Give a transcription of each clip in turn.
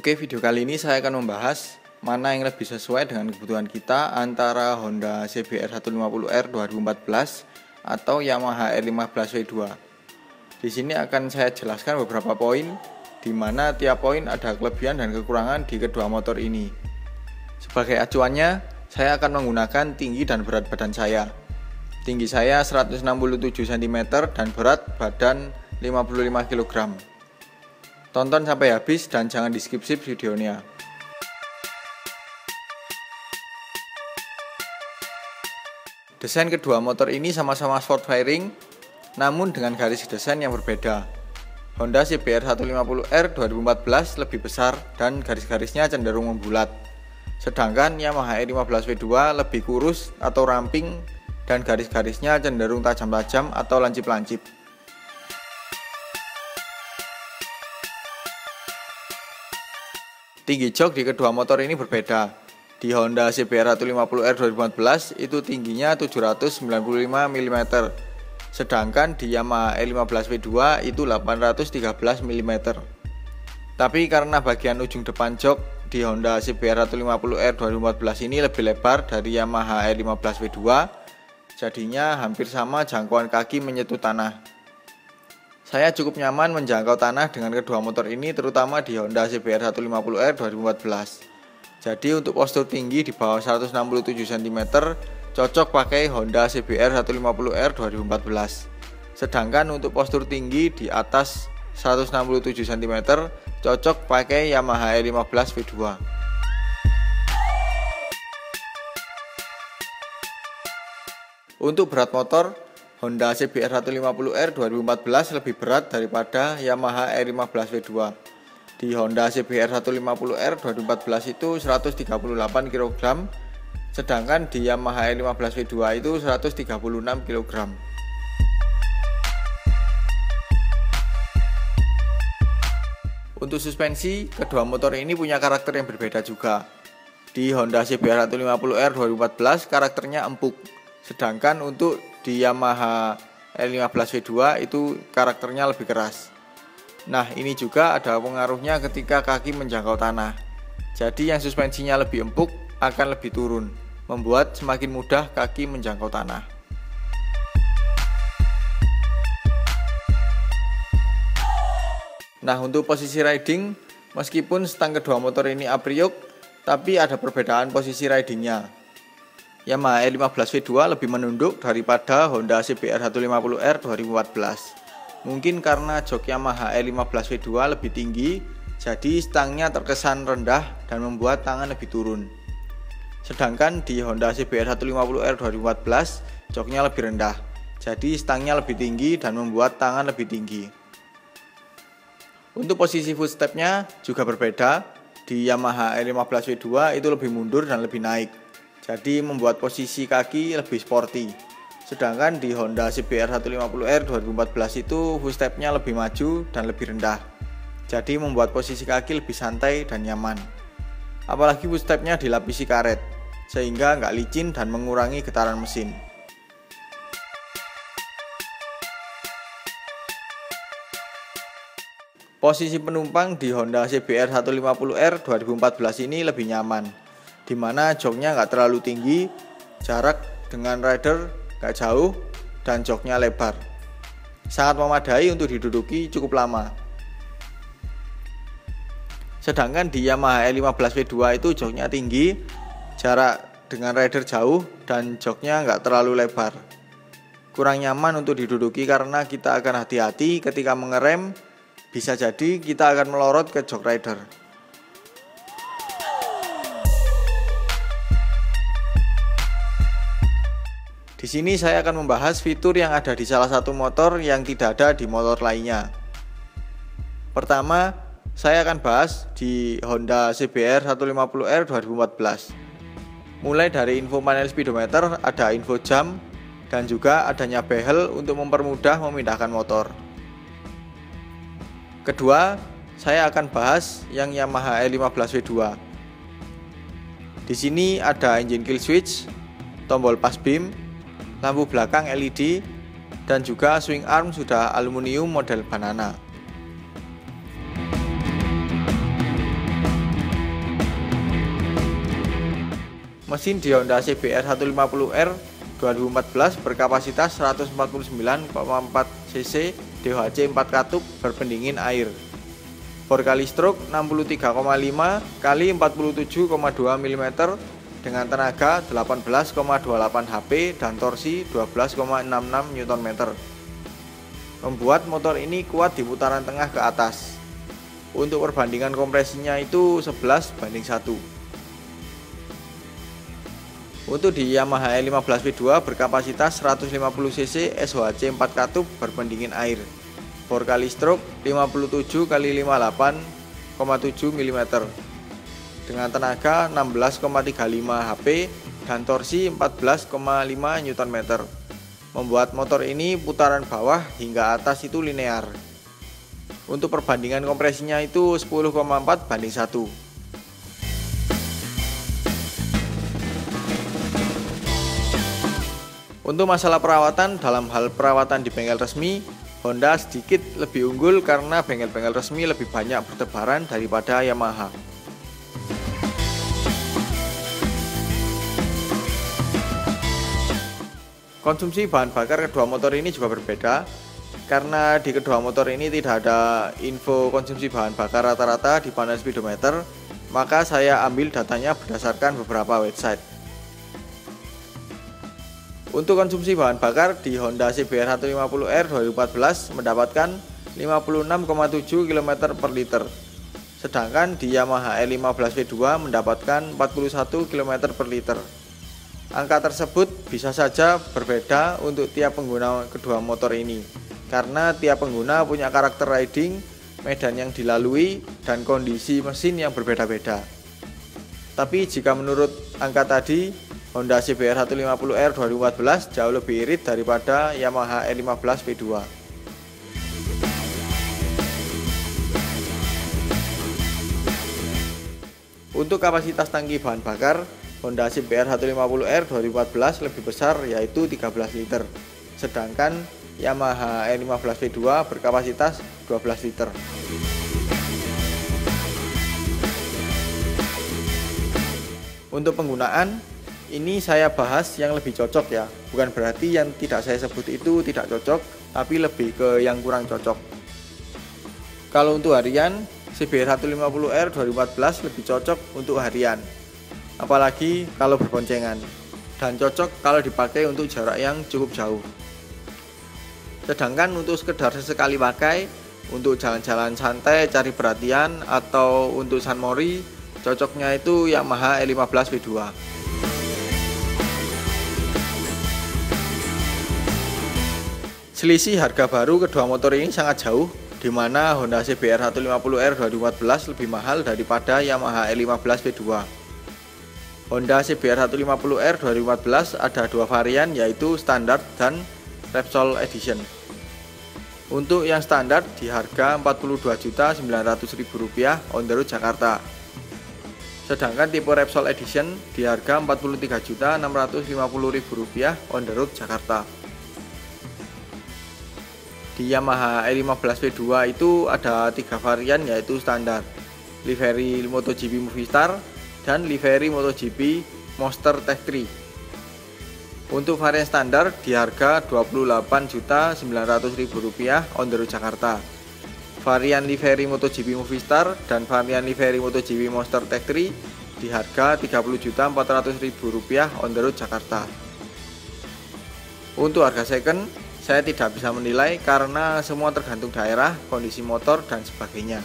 Oke, video kali ini saya akan membahas mana yang lebih sesuai dengan kebutuhan kita antara Honda CBR 150R 2014 atau Yamaha R15W2. Di sini akan saya jelaskan beberapa poin di mana tiap poin ada kelebihan dan kekurangan di kedua motor ini. Sebagai acuannya, saya akan menggunakan tinggi dan berat badan saya. Tinggi saya 167 cm dan berat badan 55 kg. Tonton sampai habis dan jangan di skip-skip videonya. Desain kedua motor ini sama-sama sport fairing, namun dengan garis desain yang berbeda. Honda CBR 150R 2014 lebih besar dan garis-garisnya cenderung membulat. Sedangkan Yamaha R15W2 lebih kurus atau ramping dan garis-garisnya cenderung tajam-tajam atau lancip-lancip. Tinggi jok di kedua motor ini berbeda. Di Honda CBR 150R 2014 itu tingginya 795 mm, sedangkan di Yamaha R15W2 itu 813 mm. Tapi karena bagian ujung depan jok di Honda CBR 150R 2014 ini lebih lebar dari Yamaha R15W2, jadinya hampir sama jangkauan kaki menyentuh tanah. Saya cukup nyaman menjangkau tanah dengan kedua motor ini, terutama di Honda CBR 150R 2014. Jadi untuk postur tinggi di bawah 167 cm cocok pakai Honda CBR 150R 2014. Sedangkan untuk postur tinggi di atas 167 cm cocok pakai Yamaha R15W2. Untuk berat motor, Honda CBR 150R 2014 lebih berat daripada Yamaha R15W2. Di Honda CBR 150R 2014 itu 138 kg, sedangkan di Yamaha R15W2 itu 136 kg. Untuk suspensi, kedua motor ini punya karakter yang berbeda juga. Di Honda CBR 150R 2014 karakternya empuk, sedangkan untuk di Yamaha R15W2 itu karakternya lebih keras. Nah, ini juga ada pengaruhnya ketika kaki menjangkau tanah. Jadi yang suspensinya lebih empuk akan lebih turun, membuat semakin mudah kaki menjangkau tanah. Nah, untuk posisi riding, meskipun stang kedua motor ini apriok, tapi ada perbedaan posisi ridingnya. Yamaha R15W2 lebih menunduk daripada Honda CBR 150R 2014. Mungkin karena jok Yamaha R15W2 lebih tinggi, jadi stangnya terkesan rendah dan membuat tangan lebih turun. Sedangkan di Honda CBR 150R 2014, joknya lebih rendah, jadi stangnya lebih tinggi dan membuat tangan lebih tinggi. Untuk posisi footstepnya juga berbeda. Di Yamaha R15W2 itu lebih mundur dan lebih naik, jadi membuat posisi kaki lebih sporty. Sedangkan di Honda CBR 150R 2014 itu footstepnya lebih maju dan lebih rendah, jadi membuat posisi kaki lebih santai dan nyaman. Apalagi footstepnya dilapisi karet, sehingga nggak licin dan mengurangi getaran mesin. Posisi penumpang di Honda CBR 150R 2014 ini lebih nyaman, di mana joknya nggak terlalu tinggi, jarak dengan rider nggak jauh, dan joknya lebar. Sangat memadai untuk diduduki cukup lama. Sedangkan di Yamaha R15W2 itu joknya tinggi, jarak dengan rider jauh, dan joknya nggak terlalu lebar. Kurang nyaman untuk diduduki karena kita akan hati-hati ketika mengerem, bisa jadi kita akan melorot ke jok rider. Di sini saya akan membahas fitur yang ada di salah satu motor yang tidak ada di motor lainnya. Pertama, saya akan bahas di Honda CBR 150R 2014. Mulai dari info panel speedometer, ada info jam, dan juga adanya behel untuk mempermudah memindahkan motor. Kedua, saya akan bahas yang Yamaha R15W2. Di sini ada engine kill switch, tombol pass beam, lampu belakang LED, dan juga swing arm sudah aluminium model banana. Mesin di Honda CBR 150R 2014 berkapasitas 149,4 cc DHC 4 katup berpendingin air. 4 kali stroke 63,5 kali 47,2 mm dengan tenaga 18,28 HP dan torsi 12,66 Nm. Membuat motor ini kuat di putaran tengah ke atas. Untuk perbandingan kompresinya itu 11:1. Untuk di Yamaha E15 V2 berkapasitas 150 cc SHC 4 katup berpendingin air. 4 kali stroke 57 kali 58,7 mm dengan tenaga 16,35 HP dan torsi 14,5 Nm. Membuat motor ini putaran bawah hingga atas itu linear. Untuk perbandingan kompresinya itu 10,4:1. Untuk masalah perawatan, dalam hal perawatan di bengkel resmi, Honda sedikit lebih unggul karena bengkel-bengkel resmi lebih banyak bertebaran daripada Yamaha. Konsumsi bahan bakar kedua motor ini juga berbeda, karena di kedua motor ini tidak ada info konsumsi bahan bakar rata-rata di panel speedometer, maka saya ambil datanya berdasarkan beberapa website. Untuk konsumsi bahan bakar di Honda CBR 150R 2014 mendapatkan 56,7 km per liter, sedangkan di Yamaha E15 V2 mendapatkan 41 km per liter. Angka tersebut bisa saja berbeda untuk tiap pengguna kedua motor ini, karena tiap pengguna punya karakter riding, medan yang dilalui, dan kondisi mesin yang berbeda-beda. Tapi jika menurut angka tadi, Honda CBR 150R 2014 jauh lebih irit daripada Yamaha E15 V2. Untuk kapasitas tangki bahan bakar, Honda CBR 150R 2014 lebih besar, yaitu 13 liter, sedangkan Yamaha E15 V2 berkapasitas 12 liter. Untuk penggunaan, ini saya bahas yang lebih cocok ya, bukan berarti yang tidak saya sebut itu tidak cocok, tapi lebih ke yang kurang cocok. Kalau untuk harian, CBR 150R 2014 lebih cocok untuk harian, apalagi kalau berboncengan, dan cocok kalau dipakai untuk jarak yang cukup jauh. Sedangkan untuk sekedar sesekali pakai, untuk jalan-jalan santai, cari perhatian, atau untuk San Mori, cocoknya itu Yamaha E15 V2. Selisih harga baru kedua motor ini sangat jauh, di mana Honda CBR 150R 2014 lebih mahal daripada Yamaha E15 V2. Honda CBR 150R 2014 ada dua varian, yaitu standar dan Repsol Edition. Untuk yang standar di harga Rp42.900.000 on the road Jakarta. Sedangkan tipe Repsol Edition di harga Rp43.650.000 on the road Jakarta. Di Yamaha E15 V2 itu ada tiga varian, yaitu standar, livery MotoGP Movistar, dan livery MotoGP Monster Tech 3. Untuk varian standar di harga Rp28.900.000 on the road Jakarta. Varian livery MotoGP Movistar dan varian livery MotoGP Monster Tech 3 di harga Rp30.400.000 on the road Jakarta. Untuk harga second, saya tidak bisa menilai karena semua tergantung daerah, kondisi motor, dan sebagainya.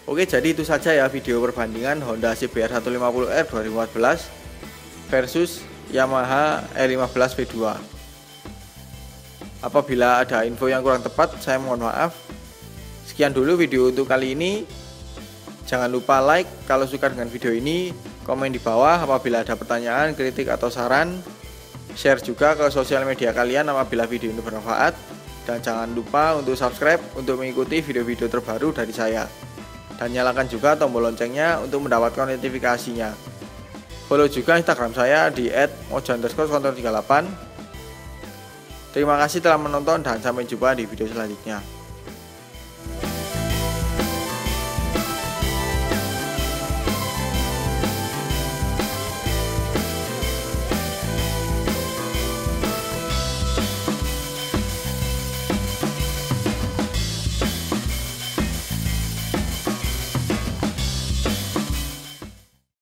Oke, jadi itu saja ya video perbandingan Honda CBR 150R 2014 versus Yamaha E15 V2. Apabila ada info yang kurang tepat, saya mohon maaf. Sekian dulu video untuk kali ini. Jangan lupa like kalau suka dengan video ini, komen di bawah apabila ada pertanyaan, kritik, atau saran. Share juga ke sosial media kalian apabila video ini bermanfaat. Dan jangan lupa untuk subscribe untuk mengikuti video-video terbaru dari saya. Dan nyalakan juga tombol loncengnya untuk mendapatkan notifikasinya. Follow juga Instagram saya di @mojo_38. Terima kasih telah menonton dan sampai jumpa di video selanjutnya.